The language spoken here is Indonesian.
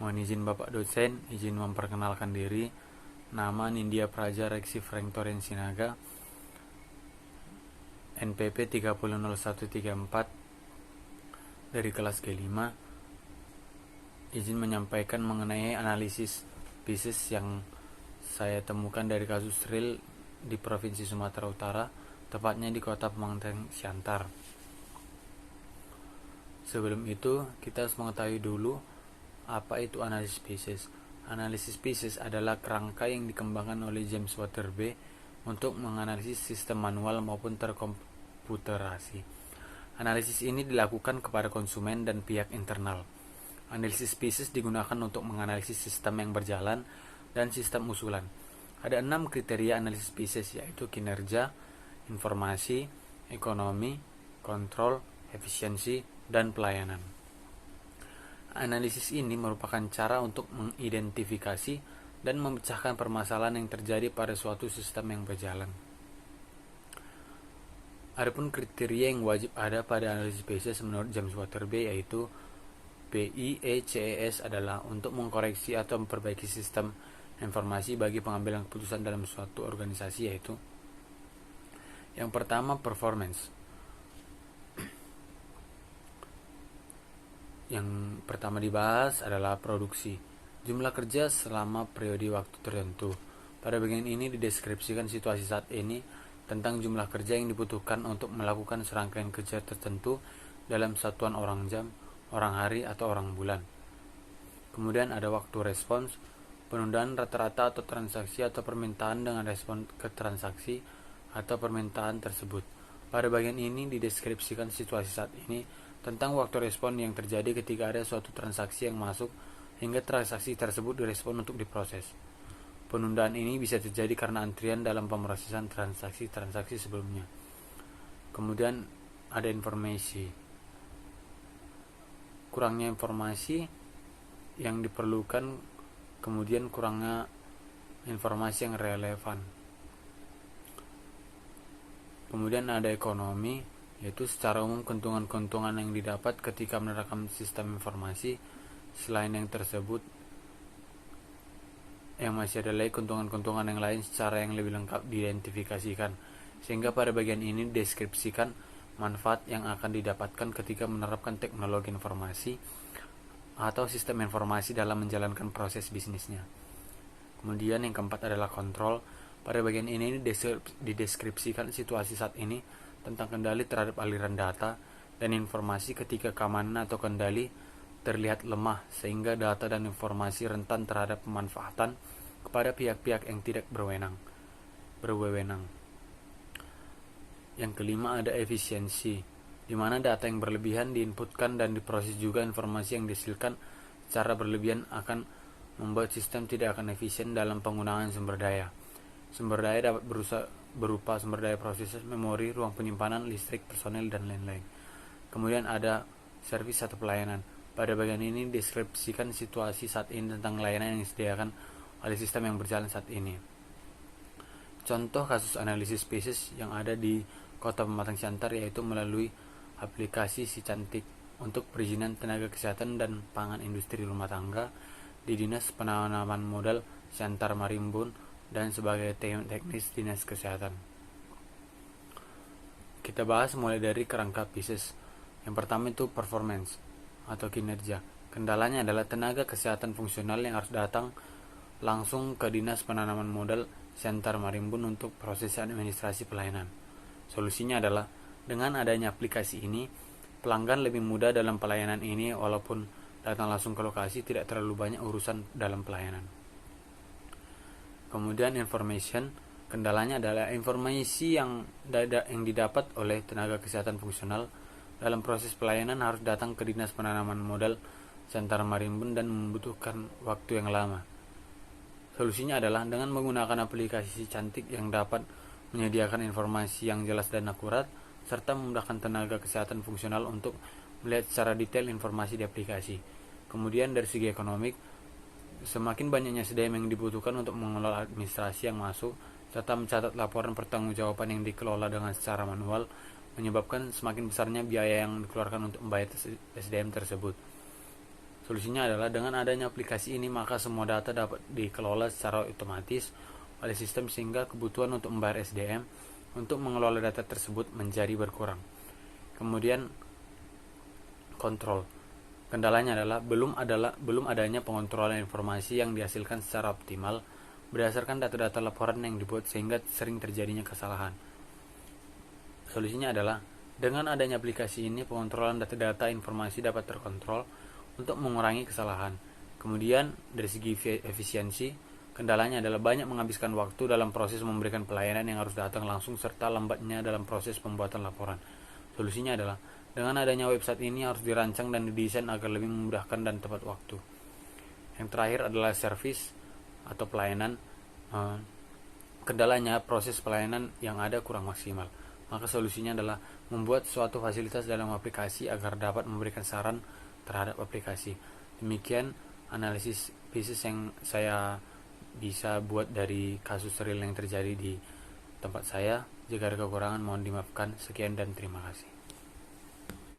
Mohon izin Bapak dosen, izin memperkenalkan diri. Nama Nindya Praja Reksi Frank Toren Sinaga, NPP 300134 dari kelas G5. Izin menyampaikan mengenai analisis bisnis yang saya temukan dari kasus real di Provinsi Sumatera Utara, tepatnya di Kota Pematang Siantar. Sebelum itu, kita harus mengetahui dulu apa itu analisis bisnis. Analisis bisnis adalah kerangka yang dikembangkan oleh James Waterby untuk menganalisis sistem manual maupun terkomputerasi. Analisis ini dilakukan kepada konsumen dan pihak internal. Analisis bisnis digunakan untuk menganalisis sistem yang berjalan dan sistem usulan. Ada 6 kriteria analisis bisnis, yaitu kinerja, informasi, ekonomi, kontrol, efisiensi, dan pelayanan. Analisis ini merupakan cara untuk mengidentifikasi dan memecahkan permasalahan yang terjadi pada suatu sistem yang berjalan. Adapun kriteria yang wajib ada pada analisis bisnis menurut James Waterby yaitu BIECES adalah untuk mengkoreksi atau memperbaiki sistem informasi bagi pengambilan keputusan dalam suatu organisasi, yaitu yang pertama performance. Yang pertama dibahas adalah produksi, jumlah kerja selama periode waktu tertentu. Pada bagian ini dideskripsikan situasi saat ini tentang jumlah kerja yang dibutuhkan untuk melakukan serangkaian kerja tertentu dalam satuan orang jam, orang hari, atau orang bulan. Kemudian ada waktu respons, penundaan rata-rata atau transaksi atau permintaan dengan respon ke transaksi atau permintaan tersebut. Pada bagian ini dideskripsikan situasi saat ini tentang waktu respon yang terjadi ketika ada suatu transaksi yang masuk hingga transaksi tersebut direspon untuk diproses. Penundaan ini bisa terjadi karena antrian dalam pemrosesan transaksi-transaksi sebelumnya. Kemudian ada informasi. Kurangnya informasi yang diperlukan, kemudian kurangnya informasi yang relevan. Kemudian ada ekonomi, yaitu secara umum keuntungan-keuntungan yang didapat ketika menerapkan sistem informasi. Selain yang tersebut, yang masih ada lagi keuntungan-keuntungan yang lain secara yang lebih lengkap diidentifikasikan, sehingga pada bagian ini deskripsikan manfaat yang akan didapatkan ketika menerapkan teknologi informasi atau sistem informasi dalam menjalankan proses bisnisnya. Kemudian yang keempat adalah kontrol. Pada bagian ini dideskripsikan situasi saat ini tentang kendali terhadap aliran data dan informasi ketika keamanan atau kendali terlihat lemah, sehingga data dan informasi rentan terhadap pemanfaatan kepada pihak-pihak yang tidak berwenang. Yang kelima ada efisiensi, di mana data yang berlebihan diinputkan dan diproses juga informasi yang dihasilkan secara berlebihan akan membuat sistem tidak akan efisien dalam penggunaan sumber daya. Sumber daya dapat berupa sumber daya prosesor, memori, ruang penyimpanan, listrik, personel, dan lain-lain. Kemudian ada servis atau pelayanan. Pada bagian ini deskripsikan situasi saat ini tentang layanan yang disediakan oleh sistem yang berjalan saat ini. Contoh kasus analisis bisnis yang ada di Kota Pematang Siantar yaitu melalui aplikasi Si Cantik untuk perizinan tenaga kesehatan dan pangan industri rumah tangga di Dinas Penanaman Modal Siantar Marimbun dan sebagai teknis Dinas Kesehatan. Kita bahas mulai dari kerangka bisnis. Yang pertama itu performance atau kinerja. Kendalanya adalah tenaga kesehatan fungsional yang harus datang langsung ke Dinas Penanaman Modal Siantar Marimbun untuk proses administrasi pelayanan. Solusinya adalah dengan adanya aplikasi ini, pelanggan lebih mudah dalam pelayanan ini walaupun datang langsung ke lokasi, tidak terlalu banyak urusan dalam pelayanan. Kemudian information, kendalanya adalah informasi yang didapat oleh tenaga kesehatan fungsional dalam proses pelayanan harus datang ke Dinas Penanaman Modal Siantar Marimbun dan membutuhkan waktu yang lama. Solusinya adalah dengan menggunakan aplikasi Cantik yang dapat menyediakan informasi yang jelas dan akurat, serta memudahkan tenaga kesehatan fungsional untuk melihat secara detail informasi di aplikasi. Kemudian dari segi ekonomik, semakin banyaknya SDM yang dibutuhkan untuk mengelola administrasi yang masuk, serta mencatat laporan pertanggungjawaban yang dikelola dengan secara manual, menyebabkan semakin besarnya biaya yang dikeluarkan untuk membayar SDM tersebut. Solusinya adalah dengan adanya aplikasi ini maka semua data dapat dikelola secara otomatis oleh sistem sehingga kebutuhan untuk membayar SDM untuk mengelola data tersebut menjadi berkurang. Kemudian kontrol. Kendalanya adalah belum adanya pengontrolan informasi yang dihasilkan secara optimal berdasarkan data-data laporan yang dibuat sehingga sering terjadinya kesalahan. Solusinya adalah dengan adanya aplikasi ini pengontrolan data-data informasi dapat terkontrol untuk mengurangi kesalahan. Kemudian dari segi efisiensi, kendalanya adalah banyak menghabiskan waktu dalam proses memberikan pelayanan yang harus datang langsung serta lambatnya dalam proses pembuatan laporan. Solusinya adalah dengan adanya website ini harus dirancang dan didesain agar lebih memudahkan dan tepat waktu. Yang terakhir adalah service atau pelayanan. Kendalanya proses pelayanan yang ada kurang maksimal. Maka solusinya adalah membuat suatu fasilitas dalam aplikasi agar dapat memberikan saran terhadap aplikasi. Demikian analisis bisnis yang saya bisa buat dari kasus real yang terjadi di tempat saya. Jika ada kekurangan mohon dimaafkan. Sekian dan terima kasih.